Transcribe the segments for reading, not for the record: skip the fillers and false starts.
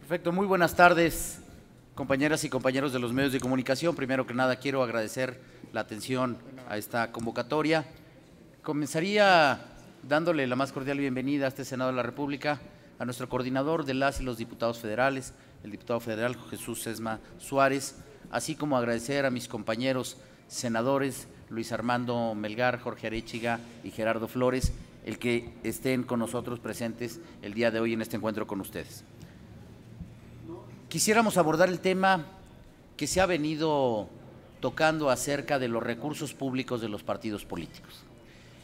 Perfecto, muy buenas tardes, compañeras y compañeros de los medios de comunicación. Primero que nada quiero agradecer la atención a esta convocatoria. Comenzaría dándole la más cordial bienvenida a este Senado de la República a nuestro coordinador de las y los diputados federales, el diputado federal Jesús Sesma Suárez, así como agradecer a mis compañeros senadores Luis Armando Melgar, Jorge Arechiga y Gerardo Flores, el que estén con nosotros presentes el día de hoy en este encuentro con ustedes. Quisiéramos abordar el tema que se ha venido tocando acerca de los recursos públicos de los partidos políticos.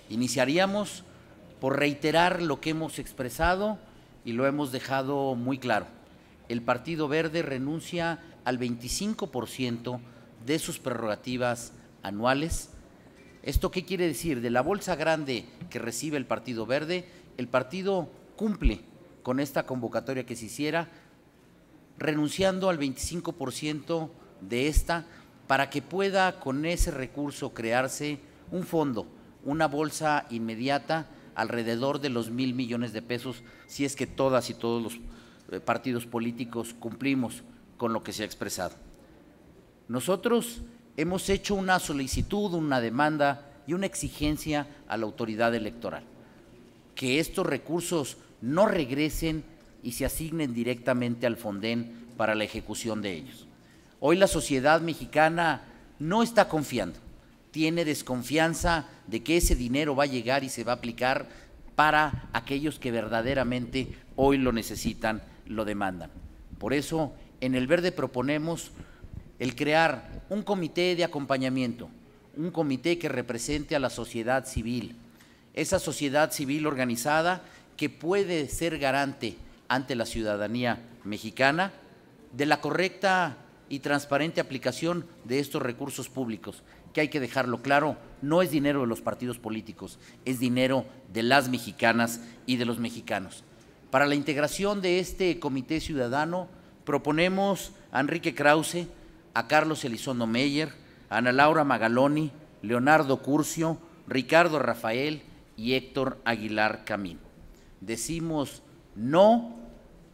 Iniciaríamos por reiterar lo que hemos expresado y lo hemos dejado muy claro. El Partido Verde renuncia al 25% de sus prerrogativas anuales. ¿Esto qué quiere decir? De la bolsa grande que recibe el Partido Verde, el partido cumple con esta convocatoria que se hiciera, renunciando al 25% de esta para que pueda con ese recurso crearse un fondo, una bolsa inmediata alrededor de los 1,000 millones de pesos, si es que todas y todos los partidos políticos cumplimos con lo que se ha expresado. Nosotros hemos hecho una solicitud, una demanda y una exigencia a la autoridad electoral, que estos recursos no regresen y se asignen directamente al Fonden para la ejecución de ellos. Hoy la sociedad mexicana no está confiando, tiene desconfianza de que ese dinero va a llegar y se va a aplicar para aquellos que verdaderamente hoy lo necesitan, lo demandan. Por eso, en el Verde proponemos el crear un comité de acompañamiento, un comité que represente a la sociedad civil, esa sociedad civil organizada que puede ser garante ante la ciudadanía mexicana de la correcta y transparente aplicación de estos recursos públicos, que hay que dejarlo claro, no es dinero de los partidos políticos, es dinero de las mexicanas y de los mexicanos. Para la integración de este comité ciudadano proponemos a Enrique Krause, a Carlos Elizondo Meyer, a Ana Laura Magaloni, Leonardo Curcio, Ricardo Rafael y Héctor Aguilar Camín. Decimos no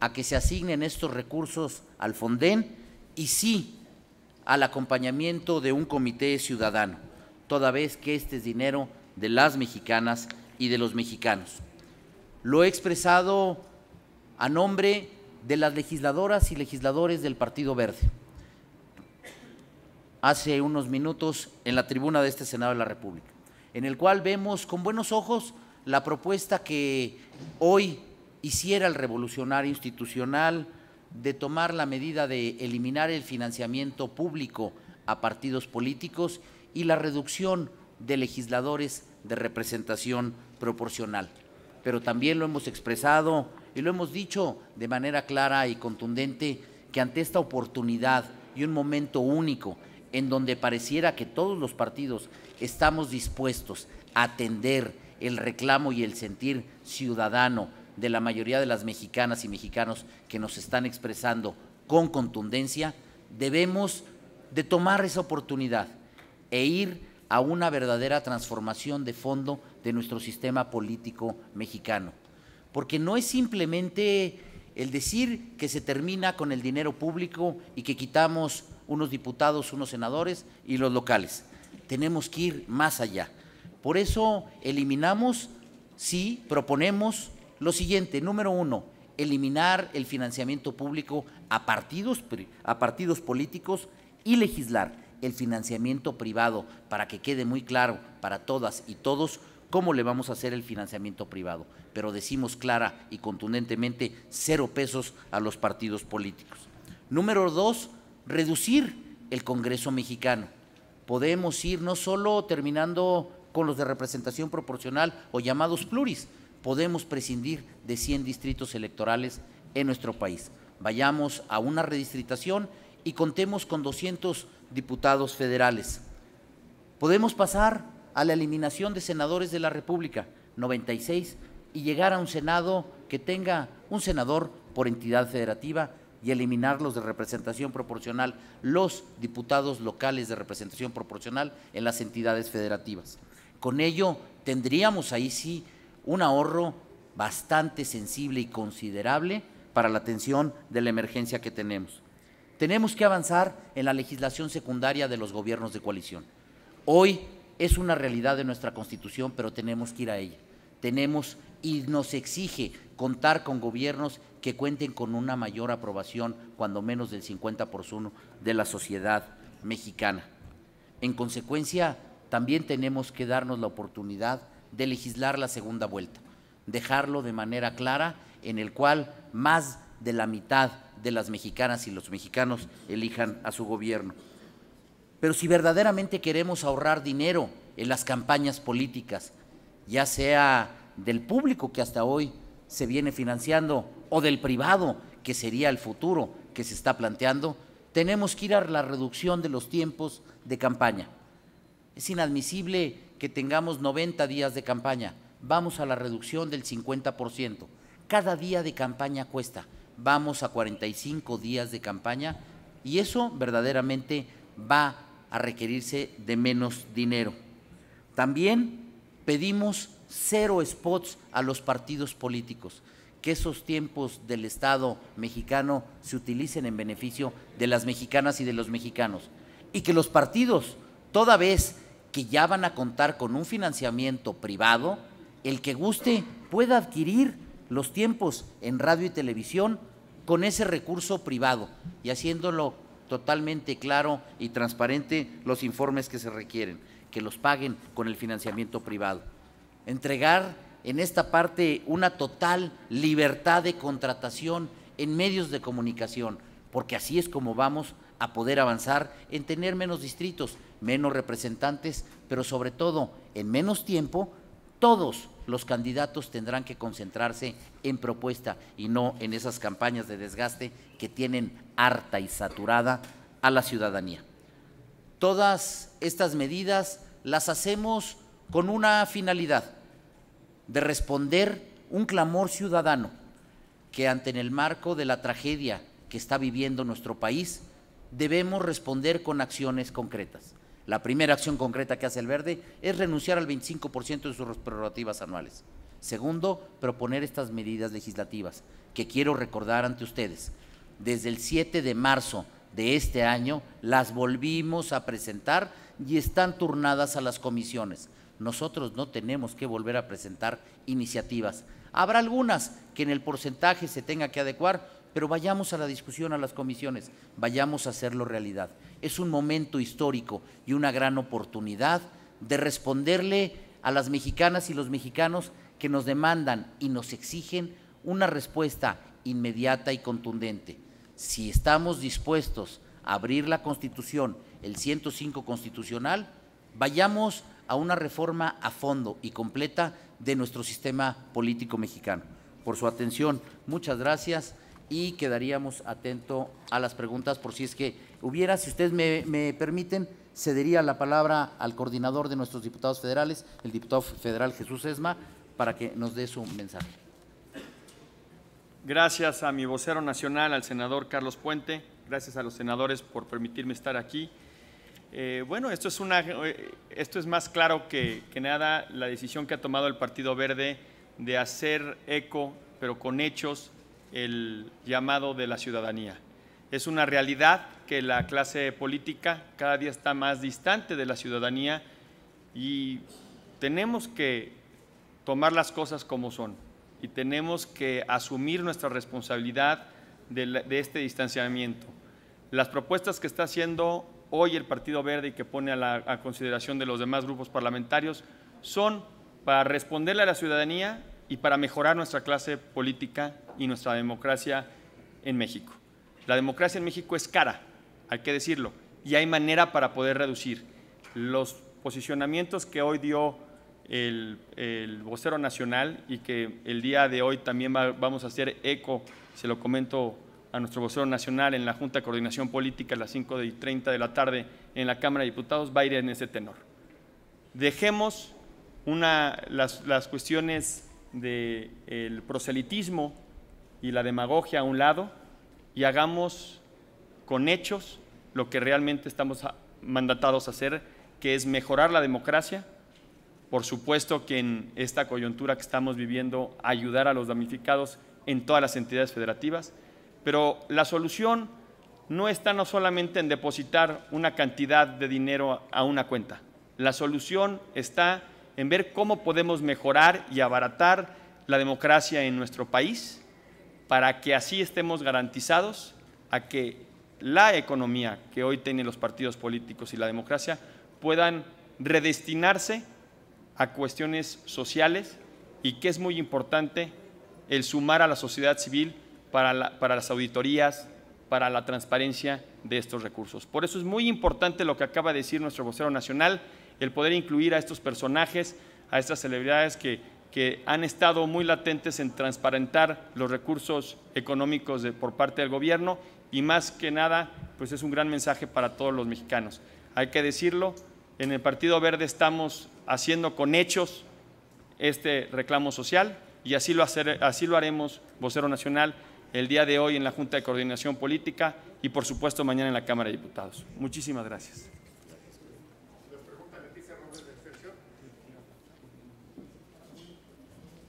a que se asignen estos recursos al Fonden y sí al acompañamiento de un comité ciudadano, toda vez que este es dinero de las mexicanas y de los mexicanos. Lo he expresado a nombre de las legisladoras y legisladores del Partido Verde hace unos minutos en la tribuna de este Senado de la República, en el cual vemos con buenos ojos la propuesta que hoy hiciera el revolucionario institucional de tomar la medida de eliminar el financiamiento público a partidos políticos y la reducción de legisladores de representación proporcional. Pero también lo hemos expresado y lo hemos dicho de manera clara y contundente que ante esta oportunidad y un momento único en donde pareciera que todos los partidos estamos dispuestos a atender el reclamo y el sentir ciudadano de la mayoría de las mexicanas y mexicanos que nos están expresando con contundencia, debemos de tomar esa oportunidad e ir a una verdadera transformación de fondo de nuestro sistema político mexicano. Porque no es simplemente el decir que se termina con el dinero público y que quitamos unos diputados, unos senadores y los locales. Tenemos que ir más allá. Por eso eliminamos, sí, proponemos lo siguiente: número uno, eliminar el financiamiento público a partidos políticos y legislar el financiamiento privado para que quede muy claro para todas y todos cómo le vamos a hacer el financiamiento privado. Pero decimos clara y contundentemente 0 pesos a los partidos políticos. Número dos, reducir el Congreso mexicano. Podemos ir no solo terminando con los de representación proporcional o llamados pluris, podemos prescindir de 100 distritos electorales en nuestro país. Vayamos a una redistritación y contemos con 200 diputados federales. Podemos pasar a la eliminación de senadores de la República, 96, y llegar a un Senado que tenga un senador por entidad federativa y eliminar los de representación proporcional, los diputados locales de representación proporcional en las entidades federativas. Con ello tendríamos ahí sí un ahorro bastante sensible y considerable para la atención de la emergencia que tenemos. Tenemos que avanzar en la legislación secundaria de los gobiernos de coalición. Hoy es una realidad de nuestra Constitución, pero tenemos que ir a ella. Tenemos y nos exige contar con gobiernos que cuenten con una mayor aprobación, cuando menos del 50% de la sociedad mexicana. En consecuencia, también tenemos que darnos la oportunidad de legislar la segunda vuelta, dejarlo de manera clara, en el cual más de la mitad de las mexicanas y los mexicanos elijan a su gobierno. Pero si verdaderamente queremos ahorrar dinero en las campañas políticas, ya sea del público que hasta hoy se viene financiando o del privado, que sería el futuro que se está planteando, tenemos que ir a la reducción de los tiempos de campaña. Es inadmisible que tengamos 90 días de campaña, vamos a la reducción del 50%. Cada día de campaña cuesta, vamos a 45 días de campaña y eso verdaderamente va a requerirse de menos dinero. También pedimos 0 spots a los partidos políticos, que esos tiempos del Estado mexicano se utilicen en beneficio de las mexicanas y de los mexicanos, y que los partidos, toda vez que ya van a contar con un financiamiento privado, el que guste pueda adquirir los tiempos en radio y televisión con ese recurso privado y haciéndolo totalmente claro y transparente los informes que se requieren, que los paguen con el financiamiento privado. Entregar en esta parte una total libertad de contratación en medios de comunicación, porque así es como vamos a poder avanzar en tener menos distritos, menos representantes, pero sobre todo en menos tiempo. Todos los candidatos tendrán que concentrarse en propuesta y no en esas campañas de desgaste que tienen harta y saturada a la ciudadanía. Todas estas medidas las hacemos con una finalidad de responder un clamor ciudadano que ante el marco de la tragedia que está viviendo nuestro país debemos responder con acciones concretas. La primera acción concreta que hace el Verde es renunciar al 25% de sus prerrogativas anuales. Segundo, proponer estas medidas legislativas que quiero recordar ante ustedes. Desde el 7 de marzo de este año las volvimos a presentar y están turnadas a las comisiones. Nosotros no tenemos que volver a presentar iniciativas. Habrá algunas que en el porcentaje se tenga que adecuar, pero vayamos a la discusión a las comisiones, vayamos a hacerlo realidad. Es un momento histórico y una gran oportunidad de responderle a las mexicanas y los mexicanos que nos demandan y nos exigen una respuesta inmediata y contundente. Si estamos dispuestos a abrir la Constitución, el 105 constitucional, vayamos a una reforma a fondo y completa de nuestro sistema político mexicano. Por su atención, muchas gracias y quedaríamos atentos a las preguntas por si es que hubiera. Si ustedes me permiten, cedería la palabra al coordinador de nuestros diputados federales, el diputado federal Jesús Esma, para que nos dé su mensaje. Gracias a mi vocero nacional, al senador Carlos Puente, gracias a los senadores por permitirme estar aquí. Bueno, esto es más claro que nada la decisión que ha tomado el Partido Verde de hacer eco, pero con hechos, el llamado de la ciudadanía. Es una realidad que la clase política cada día está más distante de la ciudadanía y tenemos que tomar las cosas como son y tenemos que asumir nuestra responsabilidad de este distanciamiento. Las propuestas que está haciendo hoy el Partido Verde y que pone a consideración de los demás grupos parlamentarios son para responderle a la ciudadanía y para mejorar nuestra clase política y nuestra democracia en México. La democracia en México es cara, hay que decirlo, y hay manera para poder reducir. Los posicionamientos que hoy dio el vocero nacional y que el día de hoy también vamos a hacer eco, se lo comento a nuestro vocero nacional en la Junta de Coordinación Política a las 5:30 de la tarde en la Cámara de Diputados, va a ir en ese tenor. Dejemos las cuestiones del proselitismo y la demagogia a un lado y hagamos con hechos lo que realmente estamos mandatados a hacer, que es mejorar la democracia. Por supuesto que en esta coyuntura que estamos viviendo, ayudar a los damnificados en todas las entidades federativas, pero la solución no está no solamente en depositar una cantidad de dinero a una cuenta. La solución está en ver cómo podemos mejorar y abaratar la democracia en nuestro país para que así estemos garantizados a que la economía que hoy tienen los partidos políticos y la democracia puedan redestinarse a cuestiones sociales y que es muy importante el sumar a la sociedad civil para las auditorías, para la transparencia de estos recursos. Por eso es muy importante lo que acaba de decir nuestro vocero nacional, el poder incluir a estos personajes, a estas celebridades que han estado muy latentes en transparentar los recursos económicos por parte del gobierno y más que nada, pues es un gran mensaje para todos los mexicanos. Hay que decirlo, en el Partido Verde estamos haciendo con hechos este reclamo social y así lo haremos, vocero nacional, el día de hoy en la Junta de Coordinación Política y por supuesto mañana en la Cámara de Diputados. Muchísimas gracias.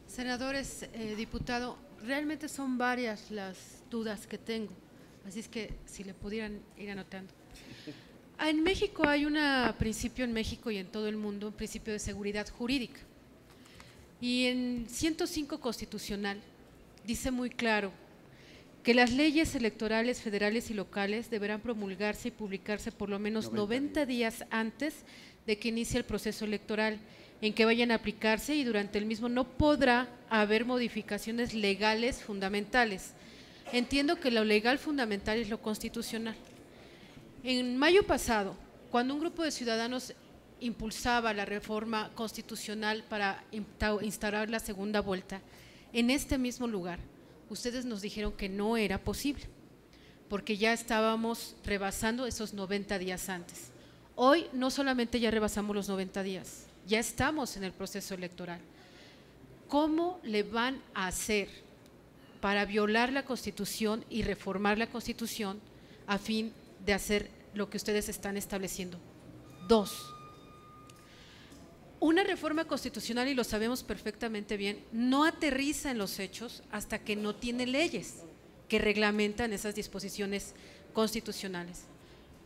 Senadores, diputado, realmente son varias las dudas que tengo, así es que si le pudieran ir anotando. En México hay un principio en México y en todo el mundo, un principio de seguridad jurídica. Y en 105 constitucional dice muy claro que las leyes electorales federales y locales deberán promulgarse y publicarse por lo menos 90 días antes de que inicie el proceso electoral en que vayan a aplicarse y durante el mismo no podrá haber modificaciones legales fundamentales. Entiendo que lo legal fundamental es lo constitucional. En mayo pasado, cuando un grupo de ciudadanos impulsaba la reforma constitucional para instaurar la segunda vuelta, en este mismo lugar, ustedes nos dijeron que no era posible, porque ya estábamos rebasando esos 90 días antes. Hoy no solamente ya rebasamos los 90 días, ya estamos en el proceso electoral. ¿Cómo le van a hacer para violar la Constitución y reformar la Constitución a fin de hacer lo que ustedes están estableciendo? Dos, una reforma constitucional, y lo sabemos perfectamente bien, no aterriza en los hechos hasta que no tiene leyes que reglamentan esas disposiciones constitucionales.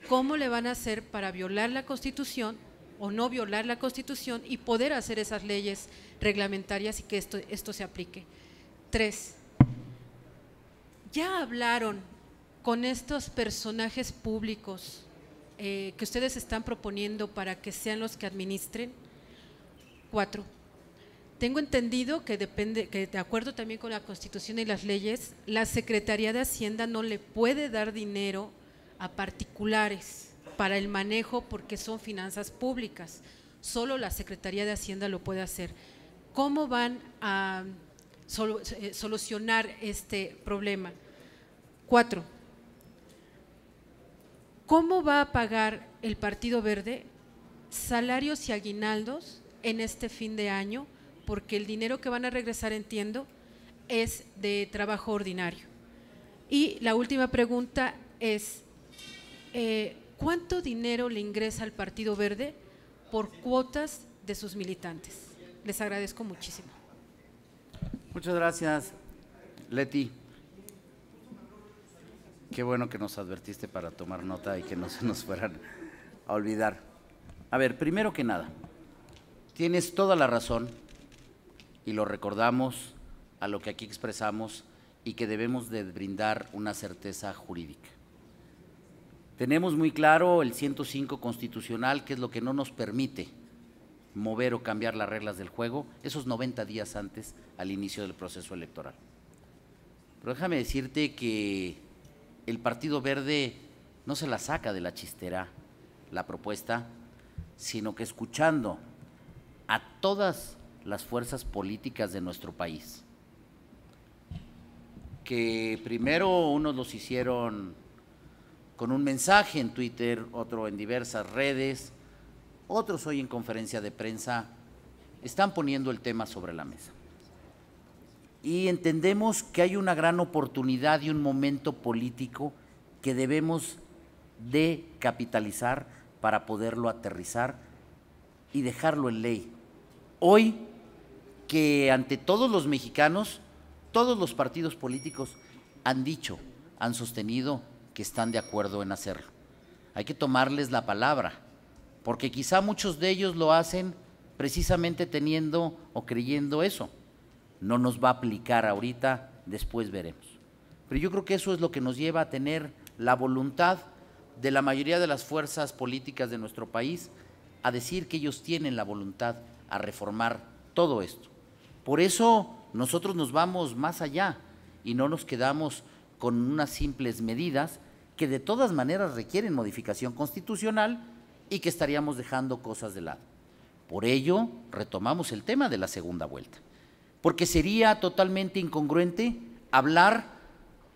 ¿Cómo le van a hacer para violar la Constitución o no violar la Constitución y poder hacer esas leyes reglamentarias y que esto se aplique? Tres, ¿ya hablaron con estos personajes públicos que ustedes están proponiendo para que sean los que administren? 4, tengo entendido que de acuerdo también con la Constitución y las leyes, la Secretaría de Hacienda no le puede dar dinero a particulares para el manejo porque son finanzas públicas, solo la Secretaría de Hacienda lo puede hacer. ¿Cómo van a solucionar este problema? 4, ¿cómo va a pagar el Partido Verde salarios y aguinaldos en este fin de año? Porque el dinero que van a regresar, entiendo, es de trabajo ordinario. Y la última pregunta es, ¿cuánto dinero le ingresa al Partido Verde por cuotas de sus militantes? Les agradezco muchísimo. Muchas gracias, Leti. Qué bueno que nos advertiste para tomar nota y que no se nos fueran a olvidar. A ver, primero que nada, tienes toda la razón y lo recordamos a lo que aquí expresamos y que debemos de brindar una certeza jurídica. Tenemos muy claro el 105 constitucional, que es lo que no nos permite mover o cambiar las reglas del juego esos 90 días antes al inicio del proceso electoral. Pero déjame decirte que el Partido Verde no se la saca de la chistera la propuesta, sino que escuchando a todas las fuerzas políticas de nuestro país, que primero unos los hicieron con un mensaje en Twitter, otro en diversas redes, otros hoy en conferencia de prensa, están poniendo el tema sobre la mesa. Y entendemos que hay una gran oportunidad y un momento político que debemos de capitalizar para poderlo aterrizar y dejarlo en ley. Hoy, que ante todos los mexicanos Todos los partidos políticos han dicho, han sostenido que están de acuerdo en hacerlo. Hay que tomarles la palabra, porque quizá muchos de ellos lo hacen precisamente teniendo o creyendo eso. No nos va a aplicar ahorita, después veremos. Pero yo creo que eso es lo que nos lleva a tener la voluntad de la mayoría de las fuerzas políticas de nuestro país a decir que ellos tienen la voluntad a reformar todo esto. Por eso nosotros nos vamos más allá y no nos quedamos con unas simples medidas que de todas maneras requieren modificación constitucional y que estaríamos dejando cosas de lado. Por ello, retomamos el tema de la segunda vuelta, porque sería totalmente incongruente hablar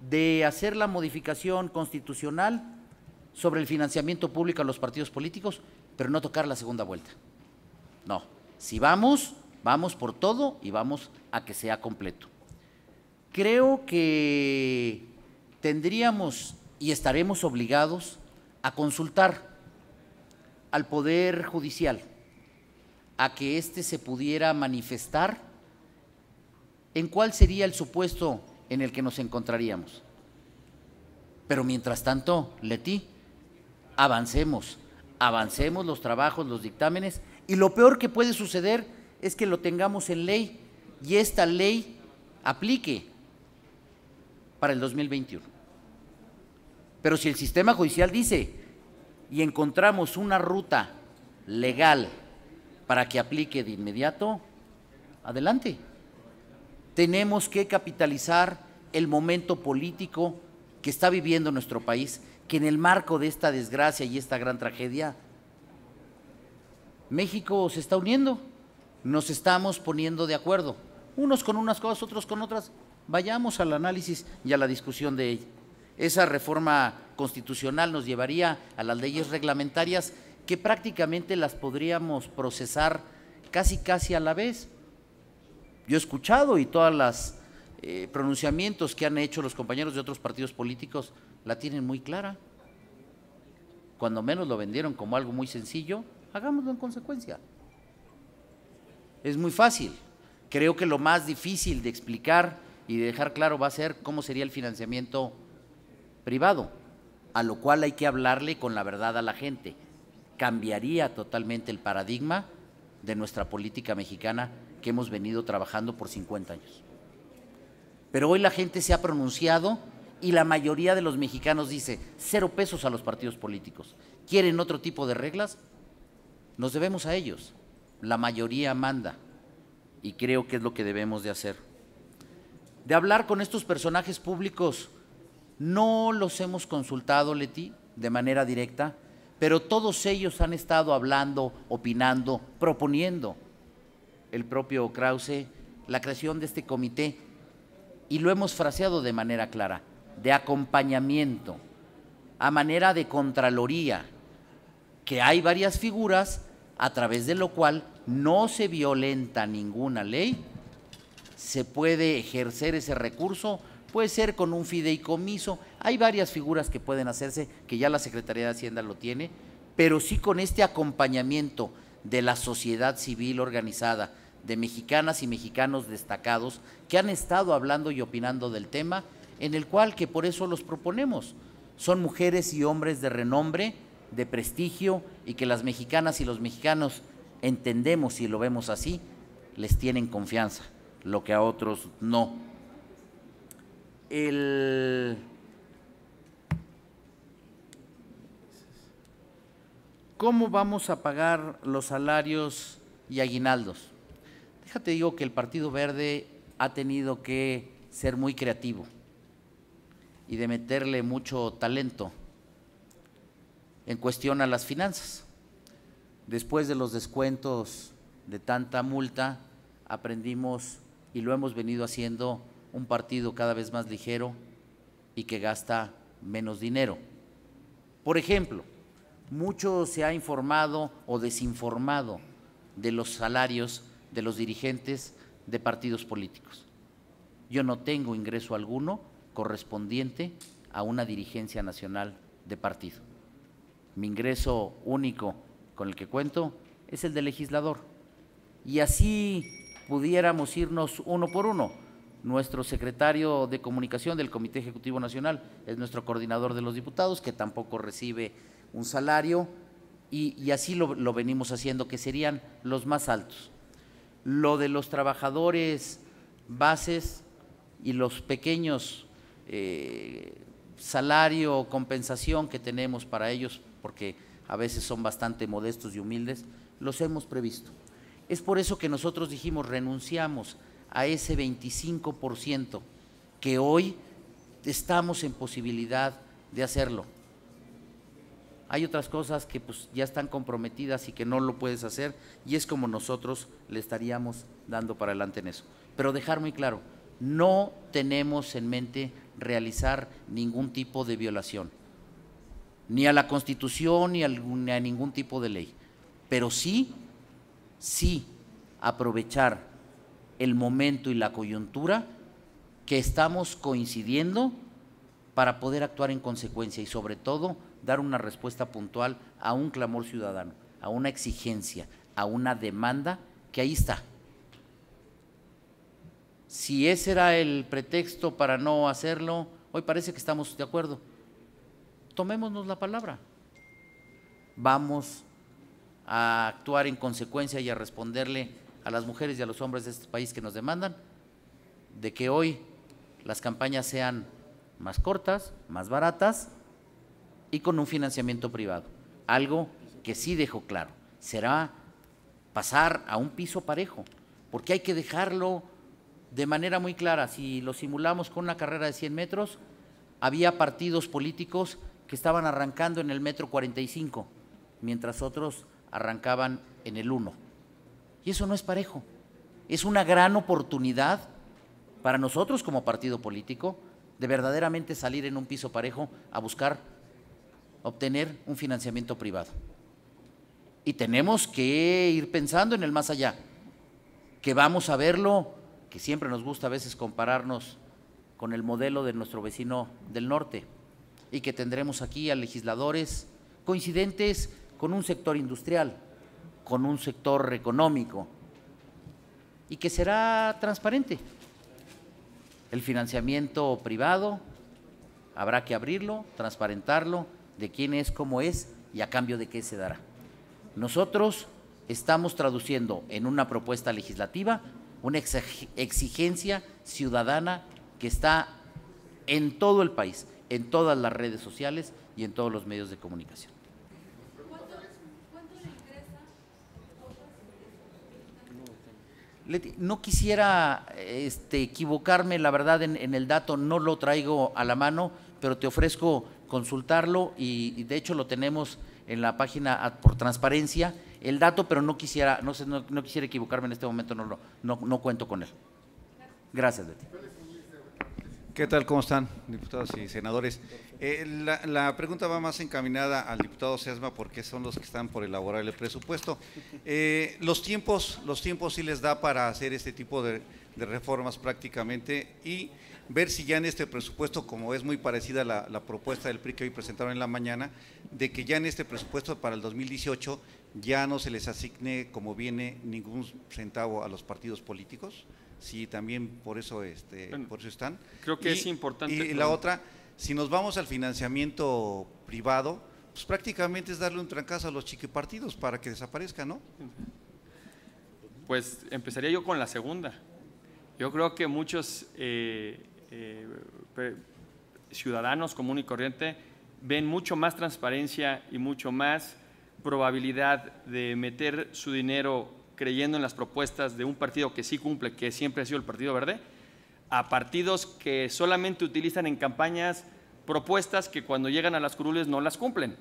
de hacer la modificación constitucional sobre el financiamiento público a los partidos políticos, pero no tocar la segunda vuelta. No, si vamos, vamos por todo y vamos a que sea completo. Creo que tendríamos y estaremos obligados a consultar al Poder Judicial, a que éste se pudiera manifestar en cuál sería el supuesto en el que nos encontraríamos. Pero mientras tanto, Leti, avancemos los trabajos, los dictámenes, y lo peor que puede suceder es que lo tengamos en ley y esta ley aplique para el 2021. Pero si el sistema judicial dice y encontramos una ruta legal para que aplique de inmediato, adelante. Tenemos que capitalizar el momento político que está viviendo nuestro país, que en el marco de esta desgracia y esta gran tragedia, México se está uniendo, nos estamos poniendo de acuerdo, unos con unas cosas, otros con otras. Vayamos al análisis y a la discusión de ella. Esa reforma constitucional nos llevaría a las leyes reglamentarias que prácticamente las podríamos procesar casi a la vez. Yo he escuchado y todas las pronunciamientos que han hecho los compañeros de otros partidos políticos la tienen muy clara. Cuando menos lo vendieron como algo muy sencillo, hagámoslo en consecuencia. Es muy fácil. Creo que lo más difícil de explicar y de dejar claro va a ser cómo sería el financiamiento privado, a lo cual hay que hablarle con la verdad a la gente. Cambiaría totalmente el paradigma de nuestra política mexicana que hemos venido trabajando por 50 años. Pero hoy la gente se ha pronunciado y la mayoría de los mexicanos dice 0 pesos a los partidos políticos. ¿Quieren otro tipo de reglas? Nos debemos a ellos. La mayoría manda y creo que es lo que debemos de hacer. De hablar con estos personajes públicos, no los hemos consultado, Leti, de manera directa, pero todos ellos han estado hablando, opinando, proponiendo. El propio Krause, la creación de este comité, y lo hemos fraseado de manera clara, de acompañamiento, a manera de contraloría, que hay varias figuras a través de lo cual no se violenta ninguna ley, se puede ejercer ese recurso, puede ser con un fideicomiso, hay varias figuras que pueden hacerse, que ya la Secretaría de Hacienda lo tiene, pero sí con este acompañamiento de la sociedad civil organizada, de mexicanas y mexicanos destacados que han estado hablando y opinando del tema, en el cual que por eso los proponemos. Son mujeres y hombres de renombre, de prestigio, y que las mexicanas y los mexicanos entendemos y lo vemos así, les tienen confianza, lo que a otros no. ¿Cómo vamos a pagar los salarios y aguinaldos? Déjate digo que el Partido Verde ha tenido que ser muy creativo y de meterle mucho talento en cuestión a las finanzas. Después de los descuentos de tanta multa, aprendimos y lo hemos venido haciendo un partido cada vez más ligero y que gasta menos dinero. Por ejemplo, mucho se ha informado o desinformado de los salarios de los dirigentes de partidos políticos. Yo no tengo ingreso alguno correspondiente a una dirigencia nacional de partido. Mi ingreso único con el que cuento es el de legislador. Y así pudiéramos irnos uno por uno. Nuestro secretario de Comunicación del Comité Ejecutivo Nacional es nuestro coordinador de los diputados, que tampoco recibe un salario, y así lo venimos haciendo, que serían los más altos. Lo de los trabajadores bases y los pequeños salario o compensación que tenemos para ellos, porque a veces son bastante modestos y humildes, los hemos previsto. Es por eso que nosotros dijimos, renunciamos a ese 25% que hoy estamos en posibilidad de hacerlo. Hay otras cosas que pues ya están comprometidas y que no lo puedes hacer, y es como nosotros le estaríamos dando para adelante en eso. Pero dejar muy claro, no tenemos en mente realizar ningún tipo de violación, ni a la Constitución ni a ningún tipo de ley, pero sí aprovechar el momento y la coyuntura que estamos coincidiendo para poder actuar en consecuencia y sobre todo dar una respuesta puntual a un clamor ciudadano, a una exigencia, a una demanda que ahí está. Si ese era el pretexto para no hacerlo, hoy parece que estamos de acuerdo. Tomémonos la palabra. Vamos a actuar en consecuencia y a responderle a las mujeres y a los hombres de este país que nos demandan de que hoy las campañas sean más cortas, más baratas y con un financiamiento privado. Algo que sí dejo claro, será pasar a un piso parejo, porque hay que dejarlo de manera muy clara. Si lo simulamos con una carrera de 100 metros, había partidos políticos que estaban arrancando en el metro 45, mientras otros arrancaban en el 1. Y eso no es parejo. Es una gran oportunidad para nosotros como partido político de verdaderamente salir en un piso parejo a buscar obtener un financiamiento privado. Y tenemos que ir pensando en el más allá, que vamos a verlo, que siempre nos gusta a veces compararnos con el modelo de nuestro vecino del norte, y que tendremos aquí a legisladores coincidentes con un sector industrial, con un sector económico, y que será transparente. El financiamiento privado habrá que abrirlo, transparentarlo, de quién es, cómo es y a cambio de qué se dará. Nosotros estamos traduciendo en una propuesta legislativa una exigencia ciudadana que está en todo el país, en todas las redes sociales y en todos los medios de comunicación. Leti, no quisiera equivocarme, la verdad, en el dato, no lo traigo a la mano, pero te ofrezco consultarlo y de hecho lo tenemos en la página por transparencia, el dato, pero no quisiera equivocarme en este momento, no cuento con él. Gracias, Leti. ¿Qué tal? ¿Cómo están, diputados y senadores? La pregunta va más encaminada al diputado Sesma, porque son los que están por elaborar el presupuesto. Los tiempos sí les da para hacer este tipo de reformas prácticamente, y ver si ya en este presupuesto, como es muy parecida la propuesta del PRI que hoy presentaron en la mañana, de que ya en este presupuesto para el 2018 ya no se les asigne, como viene, ningún centavo a los partidos políticos. Sí, también por eso por eso están. Creo que es importante. Y la otra, si nos vamos al financiamiento privado, pues prácticamente es darle un trancazo a los chiquipartidos para que desaparezcan, ¿no? Pues empezaría yo con la segunda. Yo creo que muchos ciudadanos común y corriente ven mucho más transparencia y mucho más probabilidad de meter su dinero creyendo en las propuestas de un partido que sí cumple, que siempre ha sido el Partido Verde, a partidos que solamente utilizan en campañas propuestas que cuando llegan a las curules no las cumplen.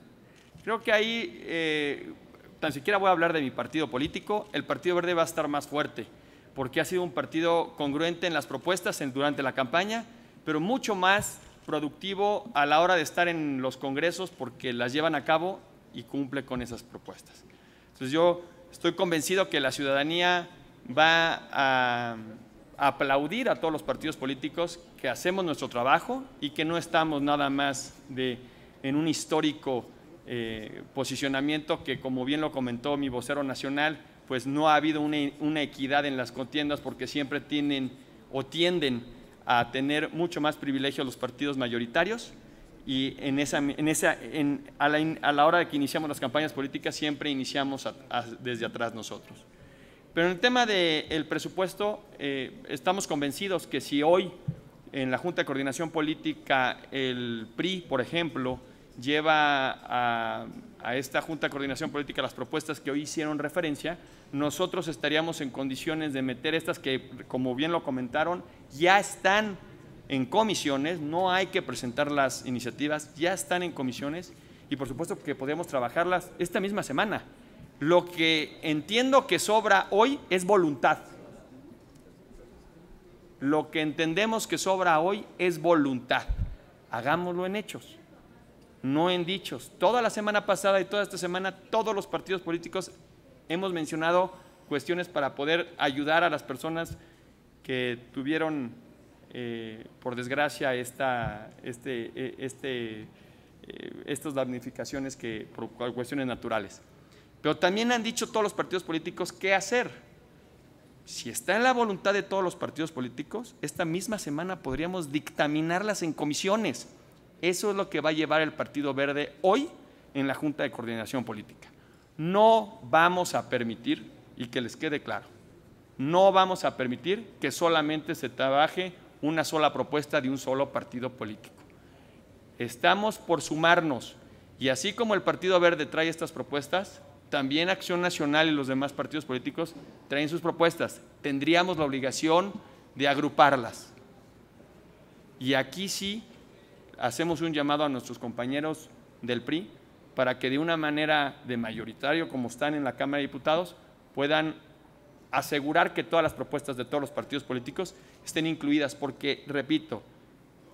Creo que ahí, tan siquiera voy a hablar de mi partido político, el Partido Verde va a estar más fuerte, porque ha sido un partido congruente en las propuestas durante la campaña, pero mucho más productivo a la hora de estar en los congresos, porque las llevan a cabo y cumple con esas propuestas. Entonces yo estoy convencido que la ciudadanía va a aplaudir a todos los partidos políticos que hacemos nuestro trabajo y que no estamos nada más en un histórico posicionamiento que, como bien lo comentó mi vocero nacional, pues no ha habido una equidad en las contiendas, porque siempre tienen o tienden a tener mucho más privilegio los partidos mayoritarios, y a la hora de que iniciamos las campañas políticas siempre iniciamos desde atrás nosotros. Pero en el tema del presupuesto, estamos convencidos que si hoy en la Junta de Coordinación Política el PRI, por ejemplo, lleva a esta Junta de Coordinación Política las propuestas que hoy hicieron referencia, nosotros estaríamos en condiciones de meter estas que, como bien lo comentaron, ya están en comisiones, no hay que presentar las iniciativas, ya están en comisiones, y por supuesto que podemos trabajarlas esta misma semana. Lo que entiendo que sobra hoy es voluntad. Lo que entendemos que sobra hoy es voluntad. Hagámoslo en hechos, no en dichos. Toda la semana pasada y toda esta semana, todos los partidos políticos hemos mencionado cuestiones para poder ayudar a las personas que tuvieron, por desgracia, estas damnificaciones por cuestiones naturales. Pero también han dicho todos los partidos políticos qué hacer. Si está en la voluntad de todos los partidos políticos, esta misma semana podríamos dictaminarlas en comisiones. Eso es lo que va a llevar el Partido Verde hoy en la Junta de Coordinación Política. No vamos a permitir, y que les quede claro, no vamos a permitir que solamente se trabaje una sola propuesta de un solo partido político. Estamos por sumarnos, y así como el Partido Verde trae estas propuestas, también Acción Nacional y los demás partidos políticos traen sus propuestas. Tendríamos la obligación de agruparlas. Y aquí sí hacemos un llamado a nuestros compañeros del PRI para que de una manera de mayoritario, como están en la Cámara de Diputados, puedan asegurar que todas las propuestas de todos los partidos políticos estén incluidas, porque, repito,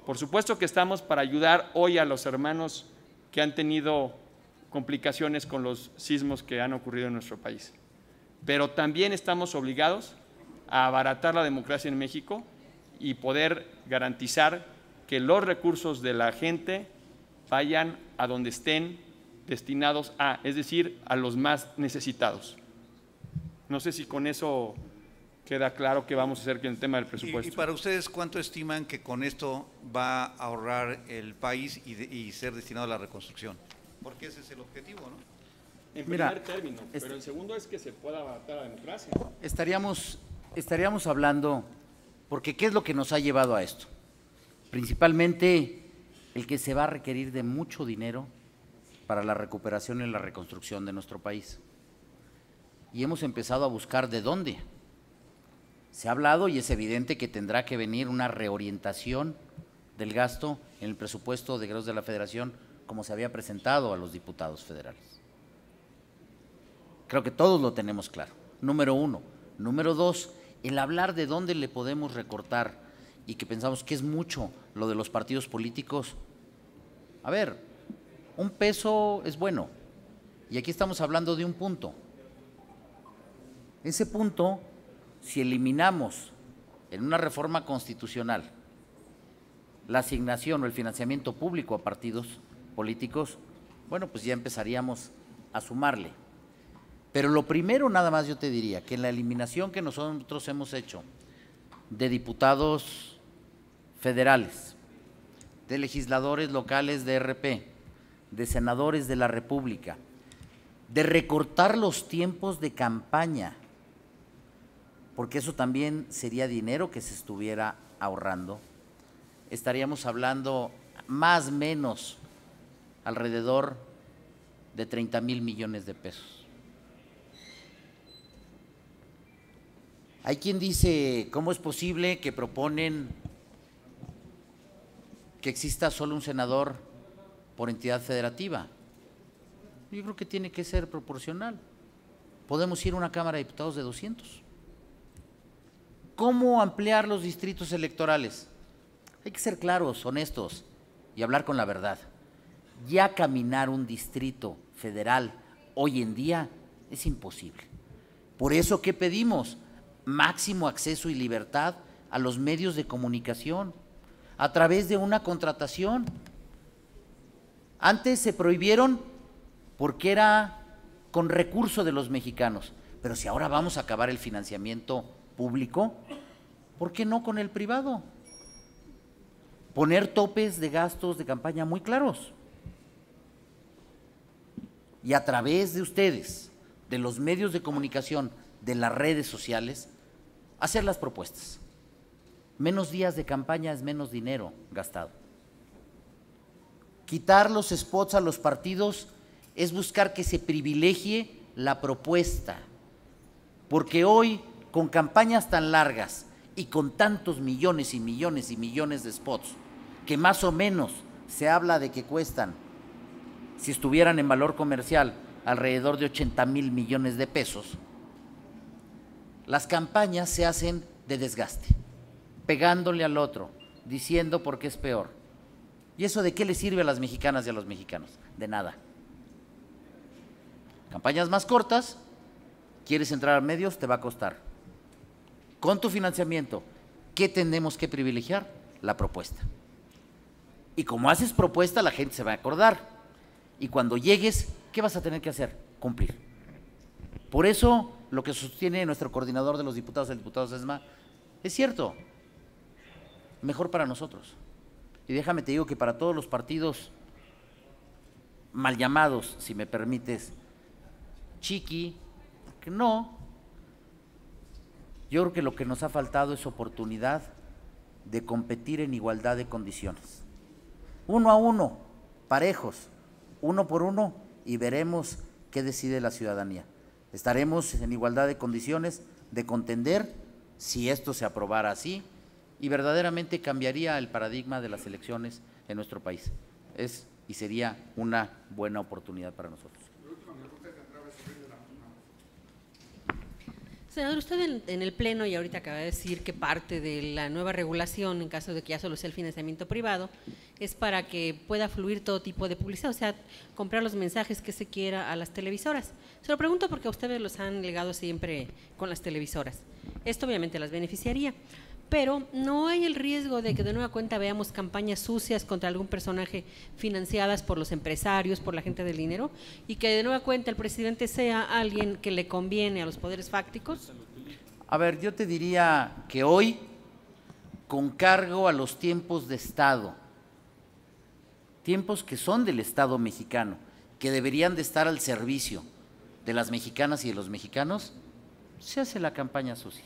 por supuesto que estamos para ayudar hoy a los hermanos que han tenido complicaciones con los sismos que han ocurrido en nuestro país, pero también estamos obligados a abaratar la democracia en México y poder garantizar que los recursos de la gente vayan a donde estén destinados es decir, a los más necesitados. No sé si con eso queda claro qué vamos a hacer con el tema del presupuesto. ¿Y para ustedes cuánto estiman que con esto va a ahorrar el país y ser destinado a la reconstrucción? Porque ese es el objetivo, ¿no? En primer término, pero en segundo es que se pueda abaratar la democracia. Estaríamos hablando, porque ¿qué es lo que nos ha llevado a esto? Principalmente el que se va a requerir de mucho dinero para la recuperación y la reconstrucción de nuestro país. Y hemos empezado a buscar de dónde. Se ha hablado y es evidente que tendrá que venir una reorientación del gasto en el presupuesto de egresos de la Federación, como se había presentado a los diputados federales. Creo que todos lo tenemos claro, número uno. Número dos, el hablar de dónde le podemos recortar y que pensamos que es mucho lo de los partidos políticos. A ver, un peso es bueno y aquí estamos hablando de un punto. Ese punto, si eliminamos en una reforma constitucional la asignación o el financiamiento público a partidos políticos, bueno, pues ya empezaríamos a sumarle. Pero lo primero, nada más yo te diría, que en la eliminación que nosotros hemos hecho de diputados federales, de legisladores locales de RP, de senadores de la República, de recortar los tiempos de campaña, porque eso también sería dinero que se estuviera ahorrando, estaríamos hablando más o menos alrededor de 30,000 millones de pesos. Hay quien dice, ¿cómo es posible que proponen que exista solo un senador por entidad federativa? Yo creo que tiene que ser proporcional. Podemos ir a una Cámara de Diputados de 200. ¿Cómo ampliar los distritos electorales? Hay que ser claros, honestos y hablar con la verdad. Ya caminar un distrito federal hoy en día es imposible. Por eso, ¿qué pedimos? Máximo acceso y libertad a los medios de comunicación a través de una contratación. Antes se prohibieron porque era con recurso de los mexicanos, pero si ahora vamos a acabar el financiamiento público, ¿Por qué no con el privado? Poner topes de gastos de campaña muy claros. Y a través de ustedes, de los medios de comunicación, de las redes sociales, hacer las propuestas. Menos días de campaña es menos dinero gastado. Quitar los spots a los partidos es buscar que se privilegie la propuesta, porque hoy, con campañas tan largas y con tantos millones y millones y millones de spots, que más o menos se habla de que cuestan, si estuvieran en valor comercial, alrededor de 80,000 millones de pesos, las campañas se hacen de desgaste, pegándole al otro, diciendo por qué es peor. ¿Y eso de qué le sirve a las mexicanas y a los mexicanos? De nada. Campañas más cortas, quieres entrar a medios, te va a costar. Con tu financiamiento, ¿qué tenemos que privilegiar? La propuesta. Y como haces propuesta, la gente se va a acordar. Y cuando llegues, ¿qué vas a tener que hacer? Cumplir. Por eso, lo que sostiene nuestro coordinador de los diputados, el diputado Sesma, es cierto. Mejor para nosotros. Y déjame te digo que para todos los partidos mal llamados, si me permites, chiqui, que no. Yo creo que lo que nos ha faltado es oportunidad de competir en igualdad de condiciones. 1 a 1, parejos, 1 por 1, y veremos qué decide la ciudadanía. Estaremos en igualdad de condiciones de contender si esto se aprobara así y verdaderamente cambiaría el paradigma de las elecciones en nuestro país. Es y sería una buena oportunidad para nosotros. Senador, usted en el Pleno y ahorita acaba de decir que parte de la nueva regulación, en caso de que ya solo sea el financiamiento privado, es para que pueda fluir todo tipo de publicidad, o sea, comprar los mensajes que se quiera a las televisoras. Se lo pregunto porque a ustedes los han legado siempre con las televisoras. Esto obviamente las beneficiaría, pero ¿no hay el riesgo de que de nueva cuenta veamos campañas sucias contra algún personaje financiadas por los empresarios, por la gente del dinero, y que de nueva cuenta el presidente sea alguien que le conviene a los poderes fácticos? A ver, yo te diría que hoy, con cargo a los tiempos de Estado, tiempos que son del Estado mexicano, que deberían de estar al servicio de las mexicanas y de los mexicanos, se hace la campaña sucia.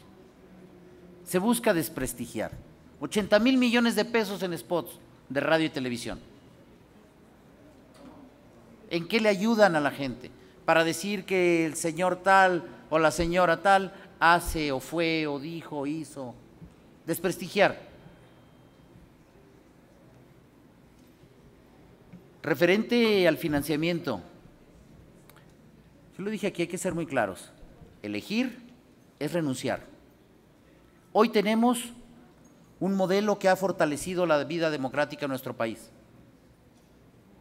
Se busca desprestigiar. 80,000 millones de pesos en spots de radio y televisión. ¿En qué le ayudan a la gente? Para decir que el señor tal o la señora tal hace o fue o dijo o hizo. Desprestigiar. Referente al financiamiento, yo lo dije aquí, hay que ser muy claros. Elegir es renunciar. Hoy tenemos un modelo que ha fortalecido la vida democrática en nuestro país,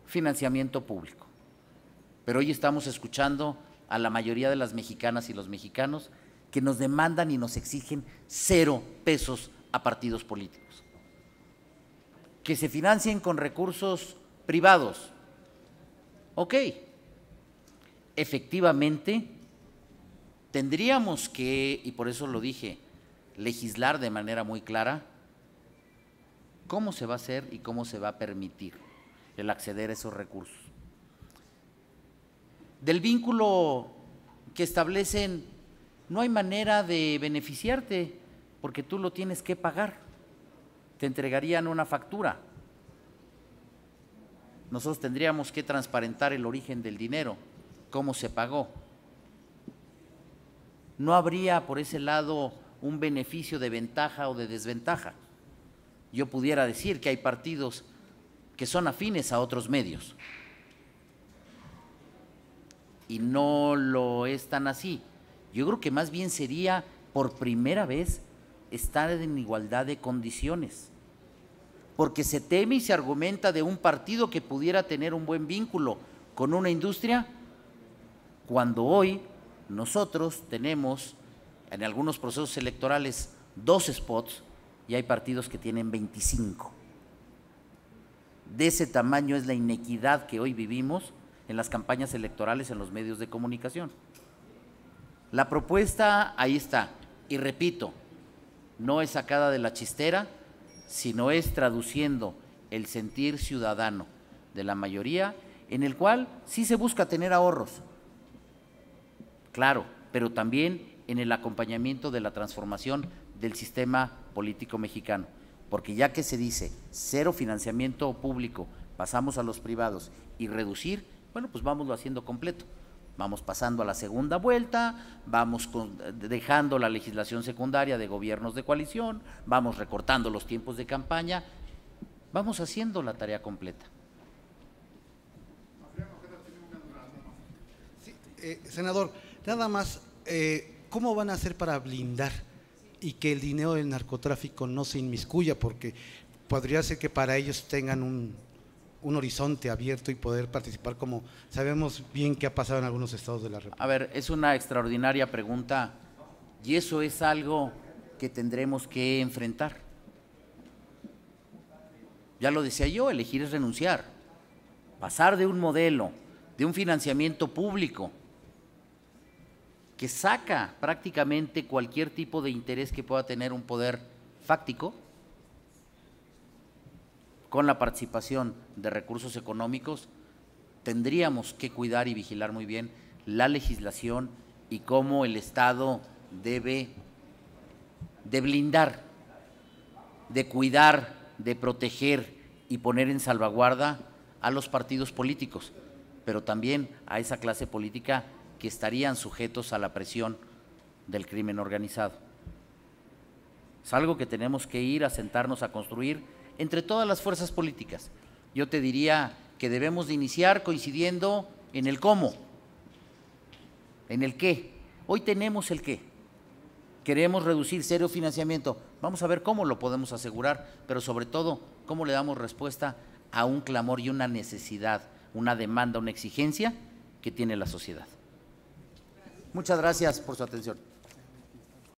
financiamiento público. Pero hoy estamos escuchando a la mayoría de las mexicanas y los mexicanos que nos demandan y nos exigen 0 pesos a partidos políticos. Que se financien con recursos privados. Ok, efectivamente tendríamos que, y por eso lo dije, legislar de manera muy clara cómo se va a hacer y cómo se va a permitir el acceder a esos recursos. Del vínculo que establecen, no hay manera de beneficiarte porque tú lo tienes que pagar. Te entregarían una factura. Nosotros tendríamos que transparentar el origen del dinero, cómo se pagó. No habría por ese lado un beneficio de ventaja o de desventaja. Yo pudiera decir que hay partidos que son afines a otros medios y no lo es tan así. Yo creo que más bien sería por primera vez estar en igualdad de condiciones, porque se teme y se argumenta de un partido que pudiera tener un buen vínculo con una industria, cuando hoy nosotros tenemos en algunos procesos electorales 2 spots y hay partidos que tienen 25. De ese tamaño es la inequidad que hoy vivimos en las campañas electorales en los medios de comunicación. La propuesta ahí está, y repito, no es sacada de la chistera, sino es traduciendo el sentir ciudadano de la mayoría, en el cual sí se busca tener ahorros, claro, pero también en el acompañamiento de la transformación del sistema político mexicano, porque ya que se dice cero financiamiento público, pasamos a los privados y reducir, bueno, pues vámoslo haciendo completo. Vamos pasando a la segunda vuelta, vamos dejando la legislación secundaria de gobiernos de coalición, vamos recortando los tiempos de campaña, vamos haciendo la tarea completa. Sí, senador, nada más, ¿cómo van a hacer para blindar y que el dinero del narcotráfico no se inmiscuya? Porque podría ser que para ellos tengan un horizonte abierto y poder participar, como sabemos bien que ha pasado en algunos estados de la República. A ver, es una extraordinaria pregunta y eso es algo que tendremos que enfrentar. Ya lo decía yo, elegir es renunciar. Pasar de un modelo, de un financiamiento público que saca prácticamente cualquier tipo de interés que pueda tener un poder fáctico, con la participación de recursos económicos, tendríamos que cuidar y vigilar muy bien la legislación y cómo el Estado debe de blindar, de cuidar, de proteger y poner en salvaguarda a los partidos políticos, pero también a esa clase política que estarían sujetos a la presión del crimen organizado. Es algo que tenemos que ir a sentarnos a construir entre todas las fuerzas políticas. Yo te diría que debemos de iniciar coincidiendo en el cómo, en el qué. Hoy tenemos el qué. Queremos reducir cero financiamiento. Vamos a ver cómo lo podemos asegurar, pero sobre todo, cómo le damos respuesta a un clamor y una necesidad, una demanda, una exigencia que tiene la sociedad. Muchas gracias por su atención.